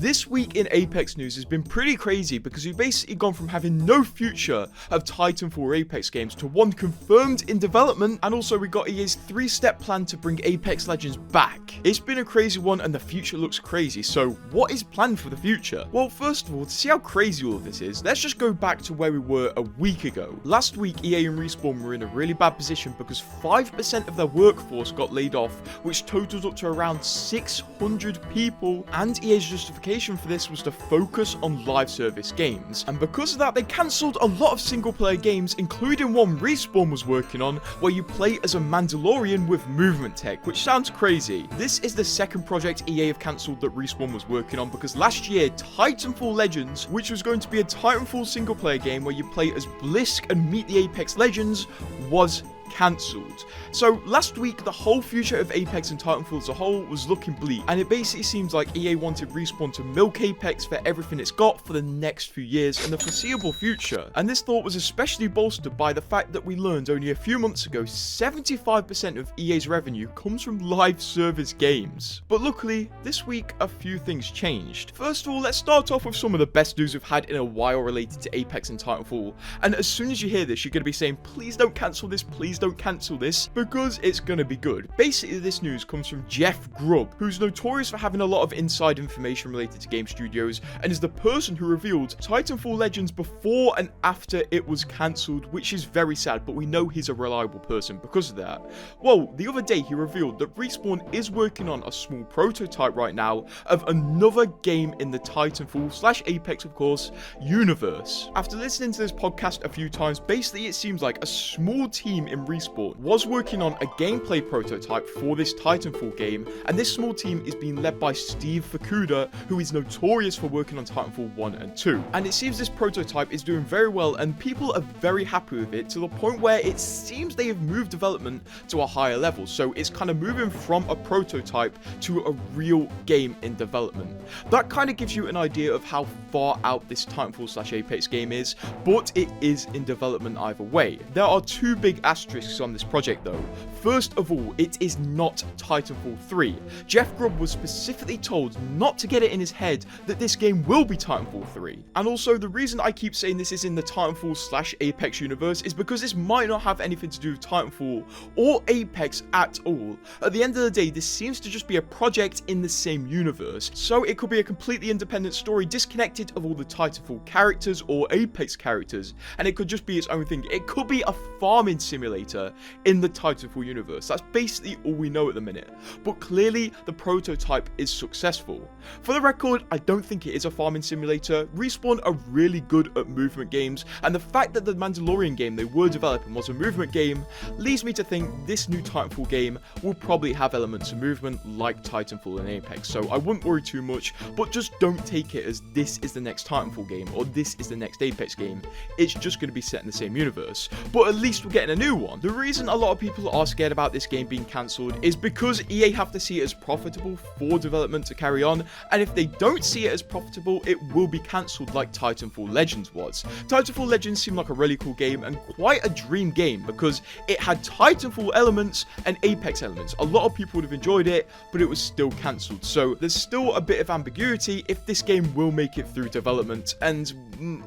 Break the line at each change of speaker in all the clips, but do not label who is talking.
This week in Apex news has been pretty crazy because we've basically gone from having no future of Titanfall or Apex games to one confirmed in development, and also we got EA's 3-step plan to bring Apex Legends back. It's been a crazy one and the future looks crazy, so what is planned for the future? Well, first of all, to see how crazy all of this is, let's just go back to where we were a week ago. Last week, EA and Respawn were in a really bad position because 5% of their workforce got laid off, which totals up to around 600 people, and EA's justification for this was to focus on live service games. And because of that, they cancelled a lot of single player games, including one Respawn was working on, where you play as a Mandalorian with movement tech, which sounds crazy. This is the second project EA have cancelled that Respawn was working on, because last year, Titanfall Legends, which was going to be a Titanfall single player game where you play as Blisk and meet the Apex Legends, was cancelled. So last week, the whole future of Apex and Titanfall as a whole was looking bleak, and it basically seems like EA wanted Respawn to milk Apex for everything it's got for the next few years and the foreseeable future. And this thought was especially bolstered by the fact that we learned only a few months ago 75% of EA's revenue comes from live service games. But luckily, this week a few things changed. First of all, let's start off with some of the best news we've had in a while related to Apex and Titanfall. And as soon as you hear this, you're going to be saying, please don't cancel this, please don't cancel this, because it's gonna be good. Basically, this news comes from Jeff Grubb, who's notorious for having a lot of inside information related to game studios, and is the person who revealed Titanfall Legends before and after it was cancelled, which is very sad, but we know he's a reliable person because of that. Well, the other day he revealed that Respawn is working on a small prototype right now of another game in the Titanfall / Apex, of course, universe. After listening to this podcast a few times, basically it seems like a small team in Respawn was working on a gameplay prototype for this Titanfall game, and this small team is being led by Steve Fukuda, who is notorious for working on Titanfall 1 and 2. And it seems this prototype is doing very well, and people are very happy with it, to the point where it seems they have moved development to a higher level. So it's kind of moving from a prototype to a real game in development. That kind of gives you an idea of how far out this Titanfall / Apex game is, but it is in development either way. There are two big asterisks on this project though. First of all, it is not Titanfall 3. Jeff Grubb was specifically told not to get it in his head that this game will be Titanfall 3. And also, the reason I keep saying this is in the Titanfall / Apex universe is because this might not have anything to do with Titanfall or Apex at all. At the end of the day, this seems to just be a project in the same universe, so it could be a completely independent story disconnected of all the Titanfall characters or Apex characters, and it could just be its own thing. It could be a farming simulator in the Titanfall universe. That's basically all we know at the minute. But clearly, the prototype is successful. For the record, I don't think it is a farming simulator. Respawn are really good at movement games, and the fact that the Mandalorian game they were developing was a movement game leads me to think this new Titanfall game will probably have elements of movement like Titanfall and Apex. So I wouldn't worry too much, but just don't take it as this is the next Titanfall game or this is the next Apex game. It's just going to be set in the same universe. But at least we're getting a new one. The reason a lot of people are scared about this game being cancelled is because EA have to see it as profitable for development to carry on, and if they don't see it as profitable, it will be cancelled like Titanfall Legends was. Titanfall Legends seemed like a really cool game and quite a dream game because it had Titanfall elements and Apex elements. A lot of people would have enjoyed it, but it was still cancelled. So there's still a bit of ambiguity if this game will make it through development, and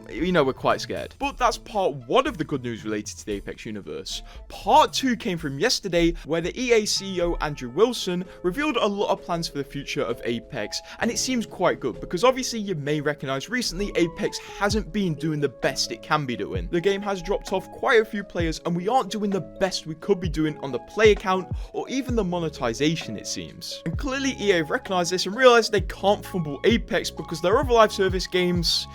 you know, we're quite scared. But that's part one of the good news related to the Apex universe. Part 2 came from yesterday, where the EA CEO Andrew Wilson revealed a lot of plans for the future of Apex, and it seems quite good because obviously you may recognize recently Apex hasn't been doing the best it can be doing. The game has dropped off quite a few players, and we aren't doing the best we could be doing on the player count or even the monetization, it seems. And clearly EA have recognized this and realized they can't fumble Apex because their other live service games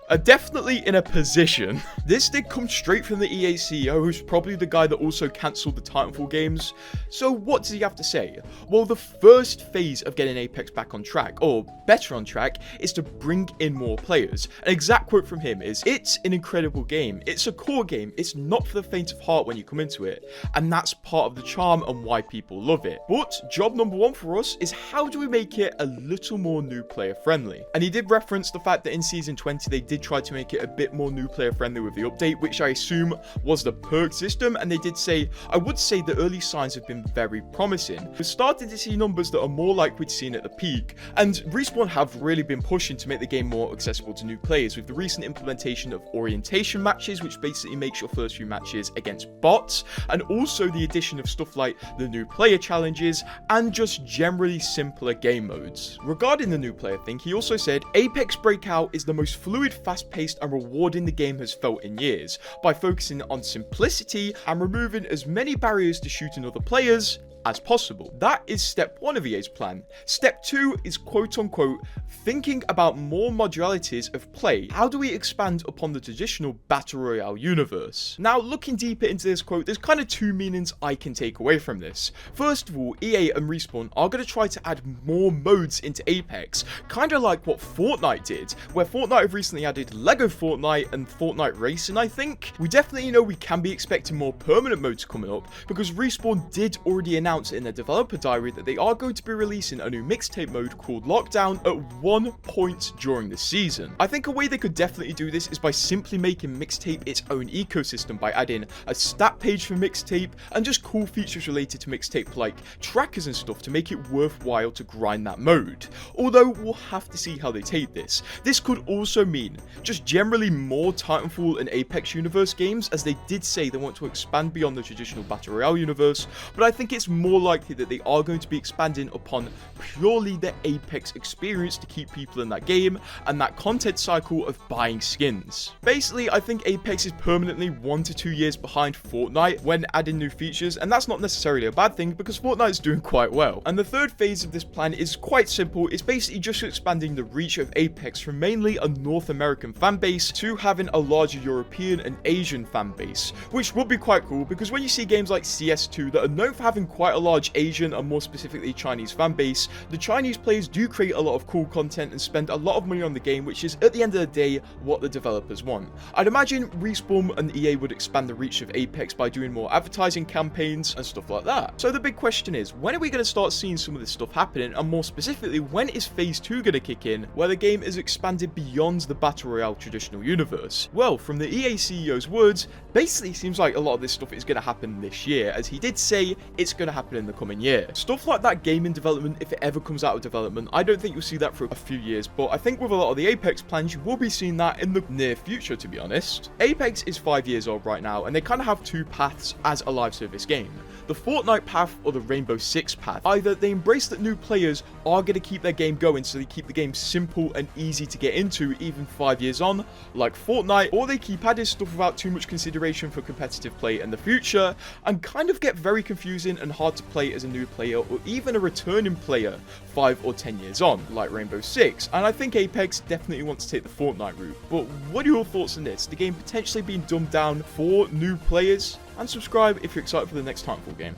are definitely in a position. This did come straight from the EA CEO, who's probably the guy that also cancelled the Titanfall games. So what does he have to say? Well, the first phase of getting Apex back on track, or better on track, is to bring in more players. An exact quote from him is, "It's an incredible game. It's a core game. It's not for the faint of heart when you come into it. And that's part of the charm and why people love it. But job number one for us is how do we make it a little more new player friendly?" And he did reference the fact that in Season 20 they did tried to make it a bit more new player friendly with the update, which I assume was the perk system, and they did say, I would say the early signs have been very promising. We're starting to see numbers that are more like we'd seen at the peak, and Respawn have really been pushing to make the game more accessible to new players with the recent implementation of orientation matches, which basically makes your first few matches against bots, and also the addition of stuff like the new player challenges and just generally simpler game modes. Regarding the new player thing, he also said, Apex Breakout is the most fluid, fast-paced and rewarding the game has felt in years, by focusing on simplicity and removing as many barriers to shooting other players as possible. That is step 1 of EA's plan. Step 2 is quote-unquote thinking about more modularities of play. How do we expand upon the traditional Battle Royale universe? Now, looking deeper into this quote, there's kind of 2 meanings I can take away from this. First of all, EA and Respawn are going to try to add more modes into Apex, kind of like what Fortnite did, where Fortnite have recently added Lego Fortnite and Fortnite Racing, I think. We definitely know we can be expecting more permanent modes coming up, because Respawn did already announce in their developer diary that they are going to be releasing a new mixtape mode called Lockdown at one point during the season. I think a way they could definitely do this is by simply making mixtape its own ecosystem by adding a stat page for mixtape and just cool features related to mixtape like trackers and stuff to make it worthwhile to grind that mode. Although we'll have to see how they take this. This could also mean just generally more Titanfall and Apex universe games, as they did say they want to expand beyond the traditional Battle Royale universe, but I think it's more likely that they are going to be expanding upon purely the Apex experience to keep people in that game and that content cycle of buying skins. Basically, I think Apex is permanently 1 to 2 years behind Fortnite when adding new features, and that's not necessarily a bad thing because Fortnite is doing quite well. And the third phase of this plan is quite simple. It's basically just expanding the reach of Apex from mainly a North American fan base to having a larger European and Asian fan base, which would be quite cool because when you see games like CS2 that are known for having quite a large Asian and more specifically Chinese fan base, the Chinese players do create a lot of cool content and spend a lot of money on the game, which is at the end of the day what the developers want. I'd imagine Respawn and EA would expand the reach of Apex by doing more advertising campaigns and stuff like that. So the big question is, when are we going to start seeing some of this stuff happening, and more specifically, when is phase 2 going to kick in where the game is expanded beyond the Battle Royale traditional universe? Well, from the EA CEO's words, basically it seems like a lot of this stuff is going to happen this year, as he did say it's going to happen in the coming year. Stuff like that gaming development, if it ever comes out of development, I don't think you'll see that for a few years, but I think with a lot of the Apex plans, you will be seeing that in the near future, to be honest. Apex is 5 years old right now, and they kind of have 2 paths as a live service game. The Fortnite path or the Rainbow Six path. Either they embrace that new players are going to keep their game going, so they keep the game simple and easy to get into even 5 years on, like Fortnite, or they keep adding stuff without too much consideration for competitive play in the future, and kind of get very confusing and hard to play as a new player or even a returning player 5 or 10 years on, like Rainbow Six. And I think Apex definitely wants to take the Fortnite route. But what are your thoughts on this? The game potentially being dumbed down for new players? And subscribe if you're excited for the next Titanfall game.